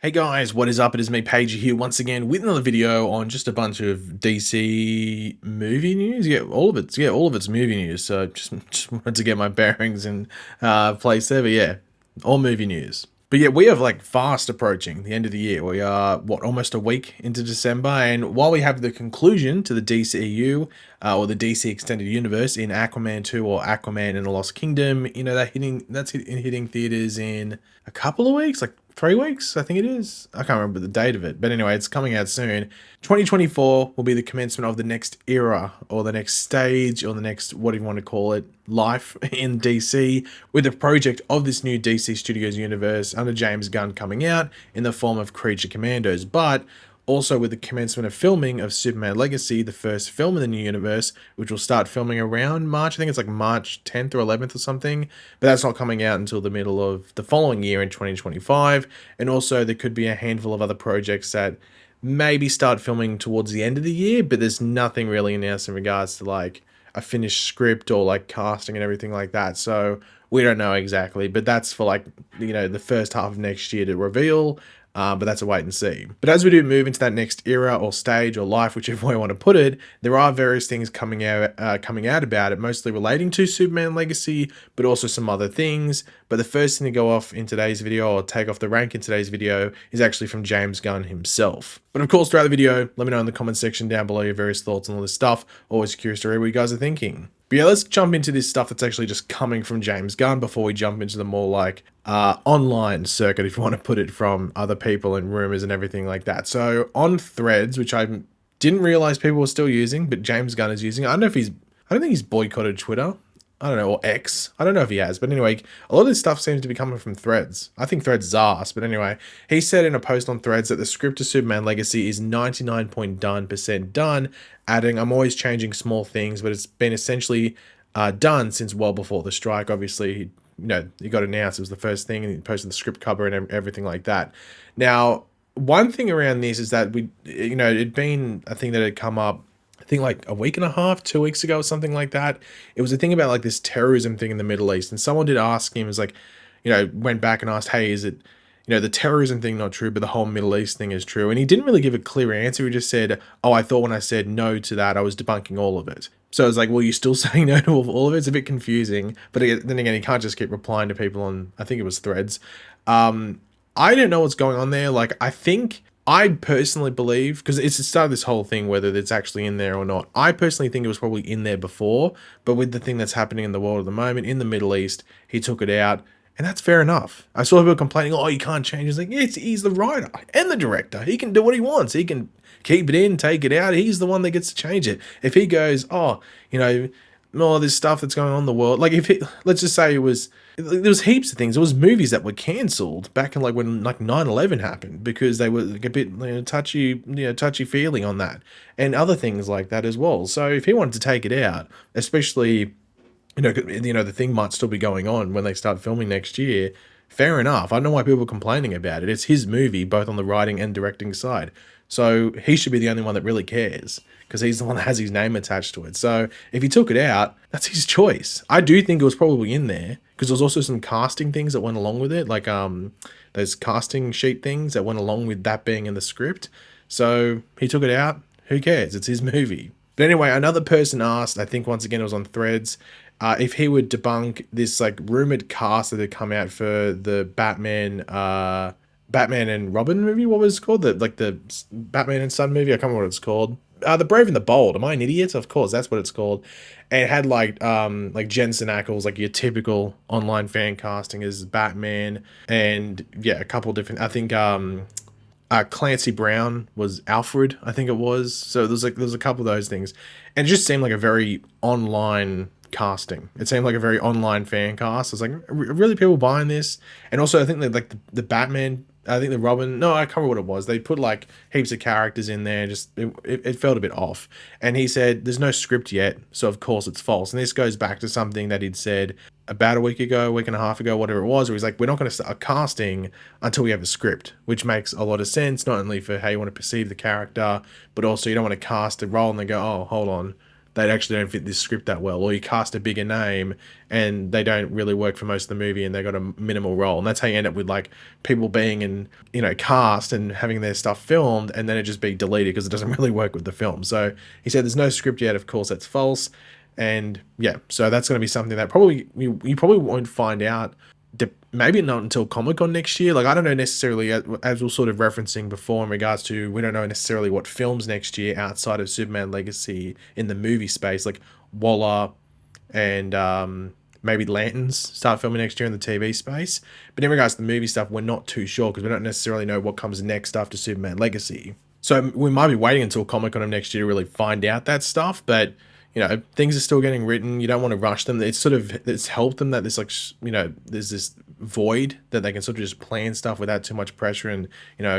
Hey guys, what is up? It is me, Pagey here once again with another video on just a bunch of DC movie news. All of it's movie news. So just wanted to get my bearings in place there. But yeah, all movie news. But yeah, we are like fast approaching the end of the year. We are almost a week into December, and while we have the conclusion to the DCEU or the DC Extended Universe in Aquaman 2 or Aquaman and the Lost Kingdom, that's hitting theaters in a couple of weeks, like 3 weeks, I think it is. I can't remember the date of it, but anyway, it's coming out soon. 2024 will be the commencement of the next era or the next stage or the next, what do you want to call it, life in DC, with the project of this new DC Studios universe under James Gunn coming out in the form of Creature Commandos, but also with the commencement of filming of Superman Legacy, the first film in the new universe, which will start filming around March. I think it's like March 10th or 11th or something, but that's not coming out until the middle of the following year in 2025. And also there could be a handful of other projects that maybe start filming towards the end of the year, but there's nothing really announced in regards to like a finished script or like casting and everything like that. So we don't know exactly, but that's for like, the first half of next year to reveal. But that's a wait and see. But as we do move into that next era or stage or life, whichever way you want to put it, there are various things coming out about it, mostly relating to Superman Legacy, but also some other things. But the first thing to go off in today's video, or take off the rank in today's video, is actually from James Gunn himself. But of course, throughout the video, let me know in the comment section down below your various thoughts on all this stuff. Always curious to read what you guys are thinking. But yeah, let's jump into this stuff that's actually just coming from James Gunn before we jump into the more like online circuit, if you want to put it, from other people and rumors and everything like that. So on Threads, which I didn't realize people were still using, but James Gunn is using. I don't think he's boycotted Twitter. I don't know, or X. I don't know if he has, but anyway, a lot of this stuff seems to be coming from Threads. I think Threads is arse, but anyway, he said in a post on Threads that the script of Superman Legacy is 99.9% done, adding, "I'm always changing small things, but it's been essentially done since well before the strike." Obviously, he got announced. It was the first thing, and he posted the script cover and everything like that. Now, one thing around this is that it'd been a thing that had come up, I think like a week and a half, 2 weeks ago, or something like that. It was a thing about like this terrorism thing in the Middle East, and someone did ask him, was like, went back and asked, "Hey, is it, the terrorism thing not true, but the whole Middle East thing is true?" And he didn't really give a clear answer. He just said, "Oh, I thought when I said no to that, I was debunking all of it." So it's like, well, you're still saying no to all of it? It's a bit confusing. But then again, you can't just keep replying to people on, I think it was Threads. I don't know what's going on there. Like, I personally believe, because it's the start of this whole thing, whether it's actually in there or not. I personally think it was probably in there before, but with the thing that's happening in the world at the moment, in the Middle East, he took it out, and that's fair enough. I saw people complaining, "Oh, you can't change." It's like, yeah, he's the writer and the director. He can do what he wants. He can keep it in, take it out. He's the one that gets to change it. If he goes, "Oh, all this stuff that's going on in the world," like let's just say there was heaps of things. There was movies that were cancelled back in like when like 9/11 happened because they were like a bit touchy feely on that, and other things like that as well. So if he wanted to take it out, especially the thing might still be going on when they start filming next year, fair enough. I don't know why people are complaining about it. It's his movie, both on the writing and directing side. So he should be the only one that really cares, because he's the one that has his name attached to it. So if he took it out, that's his choice. I do think it was probably in there, because there was also some casting things that went along with it, like those casting sheet things that went along with that being in the script. So he took it out. Who cares? It's his movie. But anyway, another person asked, I think once again it was on Threads, if he would debunk this like rumored cast that had come out for the Batman and Robin movie. What was it called? The Batman and Son movie. I can't remember what it's called. The Brave and the Bold. Am I an idiot? Of course, that's what it's called. And it had like Jensen Ackles, like your typical online fan casting as Batman, and yeah, a couple different. I think Clancy Brown was Alfred, I think it was. So there's a couple of those things, and it just seemed like a very online casting. It seemed like a very online fan cast. I was like, really, people buying this? And also, I think that like the Batman, I think the Robin, no, I can't remember what it was. They put like heaps of characters in there. Just it felt a bit off. And he said, "There's no script yet, so of course it's false." And this goes back to something that he'd said about a week and a half ago, whatever it was, where he's like, "We're not going to start casting until we have a script," which makes a lot of sense, not only for how you want to perceive the character, but also you don't want to cast a role and then go, "Oh, hold on, they actually don't fit this script that well, or you cast a bigger name and they don't really work for most of the movie and they got a minimal role. And that's how you end up with like people being in, cast and having their stuff filmed and then it just be deleted because it doesn't really work with the film. So he said there's no script yet. Of course, that's false. And yeah, so that's going to be something that probably you probably won't find out. Maybe not until Comic-Con next year. Like, I don't know necessarily, as we are sort of referencing before in regards to, we don't know necessarily what films next year outside of Superman Legacy in the movie space, like Waller and maybe Lanterns start filming next year in the TV space. But in regards to the movie stuff, we're not too sure because we don't necessarily know what comes next after Superman Legacy. So we might be waiting until Comic-Con of next year to really find out that stuff, but things are still getting written. You don't want to rush them. It's helped them that there's like, there's this void that they can sort of just plan stuff without too much pressure and,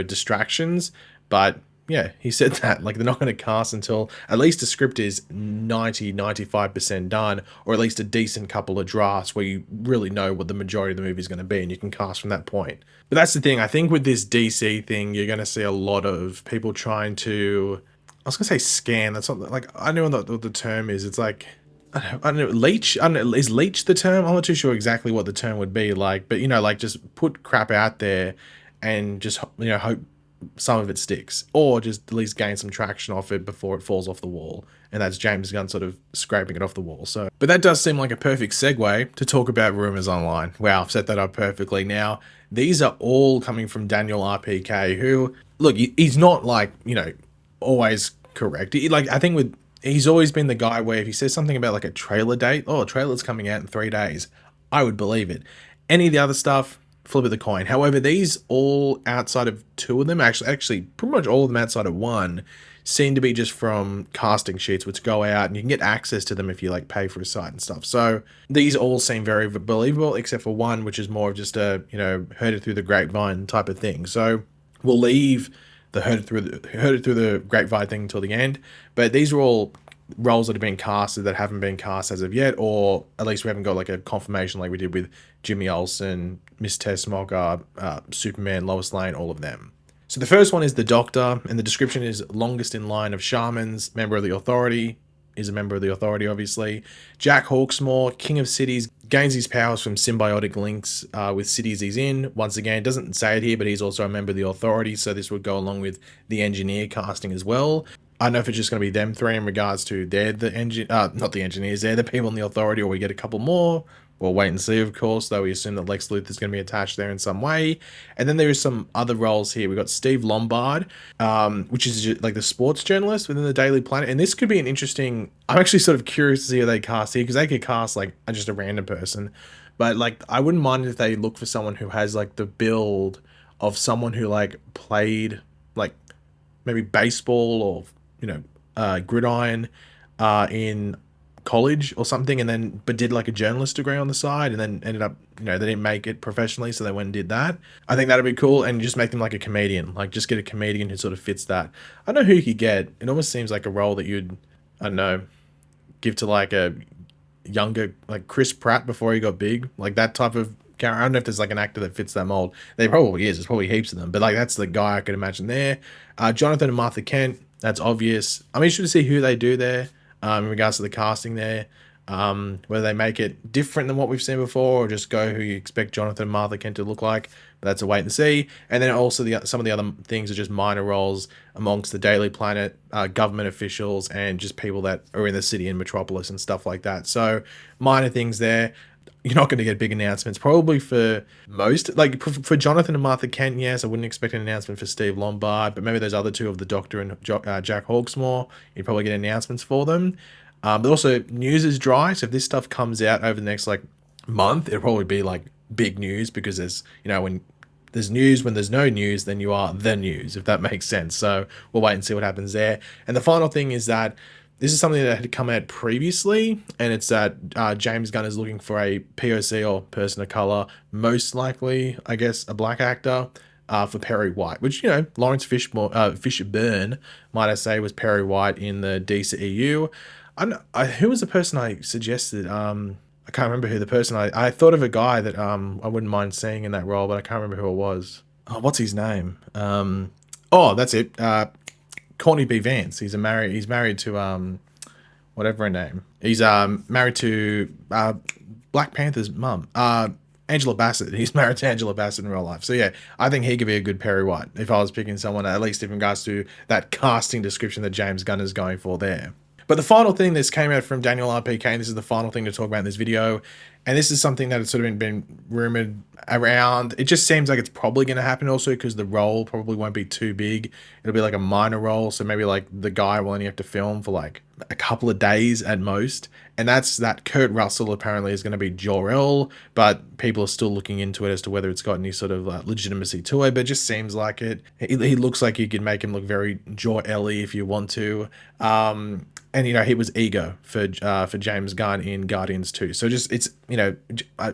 distractions. But yeah, he said that like they're not going to cast until at least the script is 95% done, or at least a decent couple of drafts where you really know what the majority of the movie is going to be and you can cast from that point. But that's the thing. I think with this DC thing, you're going to see a lot of people trying to, I was gonna say scan. That's not like, I know what the term is. It's like, I don't know, leech. I don't know, is leech the term? I'm not too sure exactly what the term would be like, but like just put crap out there and just hope some of it sticks, or just at least gain some traction off it before it falls off the wall. And that's James Gunn sort of scraping it off the wall. So, but that does seem like a perfect segue to talk about Rumours Online. Wow, I've set that up perfectly. Now, these are all coming from Daniel RPK, who, look, he's not like, always correct. I think he's always been the guy where if he says something about like a trailer date, oh, a trailer's coming out in 3 days, I would believe it. Any of the other stuff, flip of the coin. However, these all outside of 2 of them, actually pretty much all of them outside of 1, seem to be just from casting sheets which go out and you can get access to them if you like pay for a site and stuff. So these all seem very believable except for 1, which is more of just a heard it through the grapevine type of thing. So we'll leave the heard it through the grapevine thing until the end, but these are all roles that have been casted that haven't been cast as of yet, or at least we haven't got like a confirmation like we did with Jimmy Olsen, Miss Tessmacher, Superman, Lois Lane, all of them. So the first one is the Doctor, and the description is longest in line of shamans, member of the Authority, is a member of the Authority, obviously. Jack Hawksmoor, King of Cities, gains his powers from symbiotic links with cities he's in. Once again, it doesn't say it here, but he's also a member of the Authority, so this would go along with the Engineer casting as well. I don't know if it's just going to be them 3 in regards to they're the not the engineers, they're the people in the Authority, or we get a couple more. We'll wait and see, of course, though we assume that Lex Luthor is going to be attached there in some way. And then there is some other roles here. We've got Steve Lombard, which is like the sports journalist within the Daily Planet. And this could be an interesting, I'm actually sort of curious to see how they cast here, because they could cast like just a random person. But like, I wouldn't mind if they look for someone who has like the build of someone who like played like maybe baseball or, gridiron in college or something, and then but did like a journalist degree on the side, and then ended up they didn't make it professionally, so they went and did that. I think that'd be cool, and just make them like a comedian, like just get a comedian who sort of fits that. I don't know who you could get. It almost seems like a role that you'd, I don't know, give to like a younger, like Chris Pratt before he got big, like that type of character. I don't know if there's like an actor that fits that mold. There probably is. There's probably heaps of them, but like that's the guy I could imagine there. Jonathan and Martha Kent, that's obvious. I'm interested to see who they do there. In regards to the casting there, whether they make it different than what we've seen before, or just go who you expect Jonathan and Martha Kent to look like. But that's a wait and see. And then also some of the other things are just minor roles amongst the Daily Planet, government officials, and just people that are in the city and Metropolis and stuff like that. So minor things there. You're not going to get big announcements probably for most, like for Jonathan and Martha Kent. Yes, I wouldn't expect an announcement for Steve Lombard, but maybe those other 2 of the Doctor and Jack Hawksmoor, you'd probably get announcements for them. But also news is dry, so if this stuff comes out over the next like month, it'll probably be like big news, because there's when there's news, when there's no news, then you are the news, if that makes sense. So we'll wait and see what happens there. And the final thing is that this is something that had come out previously, and it's that James Gunn is looking for a POC, or person of color, most likely, I guess, a black actor, for Perry White, which, Lawrence Fishburne, might I say, was Perry White in the DCEU. Who was the person I suggested? I can't remember who the person, I thought of a guy that I wouldn't mind seeing in that role, but I can't remember who it was. Oh, what's his name? That's it. Courtney B. Vance. He's married to whatever her name. He's married to Black Panther's mum, Angela Bassett. He's married to Angela Bassett in real life. So yeah, I think he could be a good Perry White if I was picking someone, at least in regards to that casting description that James Gunn is going for there. But the final thing, this came out from Daniel RPK, and this is the final thing to talk about in this video. And this is something that has sort of been rumored around. It just seems like it's probably going to happen also because the role probably won't be too big. It'll be like a minor role. So maybe like the guy will only have to film for like a couple of days at most. And that's that Kurt Russell apparently is going to be Jor-El, but people are still looking into it as to whether it's got any sort of legitimacy to it. But it just seems like it. He looks like you could make him look very Jor-El-y if you want to. And, you know, he was Ego for James Gunn in Guardians 2. So just, it's, you know,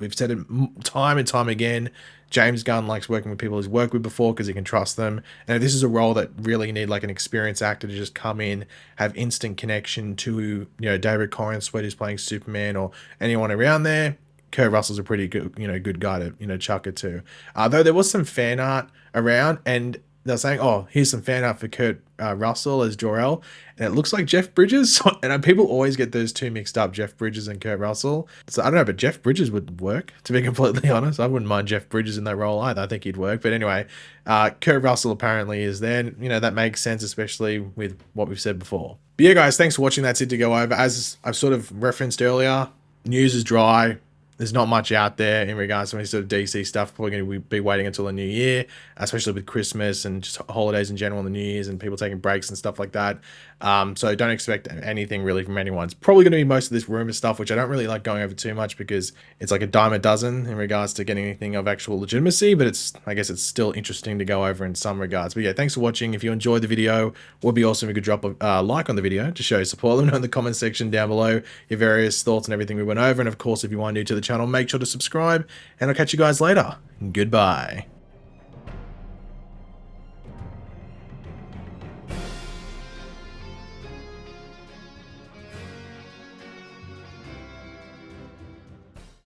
we've said it time and time again, James Gunn likes working with people he's worked with before because he can trust them. And if this is a role that really need like an experienced actor to just come in, have instant connection to, you know, David Corenswet who's playing Superman or anyone around there, Kurt Russell's a pretty good, you know, good guy to, you know, chuck it to. Though there was some fan art around, and they're saying, oh, here's some fan art for Kurt Russell as Jor-El, and it looks like Jeff Bridges. And people always get those two mixed up, Jeff Bridges and Kurt Russell. So I don't know, but Jeff Bridges would work, to be completely honest. I wouldn't mind Jeff Bridges in that role either. I think he'd work. But anyway, Kurt Russell apparently is there. You know, that makes sense, especially with what we've said before. But yeah, guys, thanks for watching. That's it to go over. As I've sort of referenced earlier, news is dry. There's not much out there in regards to any sort of DC stuff. Probably going to be waiting until the new year, especially with Christmas and just holidays in general, and the New Year's and people taking breaks and stuff like that. So don't expect anything really from anyone. It's probably going to be most of this rumor stuff, which I don't really like going over too much because it's like a dime a dozen in regards to getting anything of actual legitimacy. But I guess it's still interesting to go over in some regards. But yeah, thanks for watching. If you enjoyed the video, it would be awesome if you could drop a like on the video to show your support. Let me know in the comment section down below your various thoughts and everything we went over. And of course, if you are new to the channel, make sure to subscribe, and I'll catch you guys later. Goodbye.